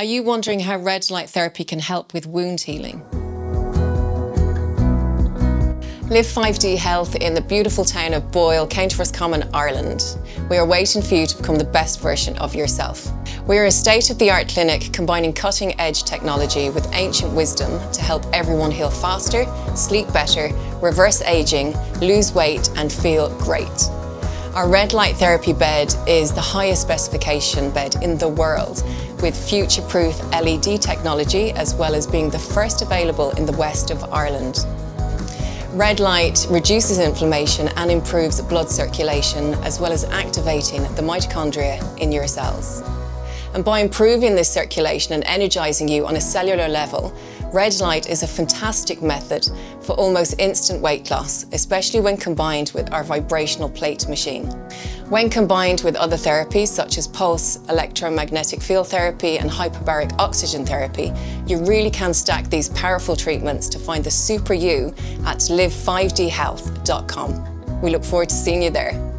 Are you wondering how red light therapy can help with wound healing? Live5D Health in the beautiful town of Boyle, County Roscommon, Ireland. We are waiting for you to become the best version of yourself. We are a state-of-the-art clinic combining cutting-edge technology with ancient wisdom to help everyone heal faster, sleep better, reverse aging, lose weight and feel great. Our red light therapy bed is the highest specification bed in the world with future-proof LED technology as well as being the first available in the west of Ireland. Red light reduces inflammation and improves blood circulation as well as activating the mitochondria in your cells. And by improving this circulation and energizing you on a cellular level, red light is a fantastic method for almost instant weight loss, especially when combined with our vibrational plate machine. When combined with other therapies such as pulse, electromagnetic field therapy and hyperbaric oxygen therapy, you really can stack these powerful treatments to find the super you at live5dhealth.com. We look forward to seeing you there.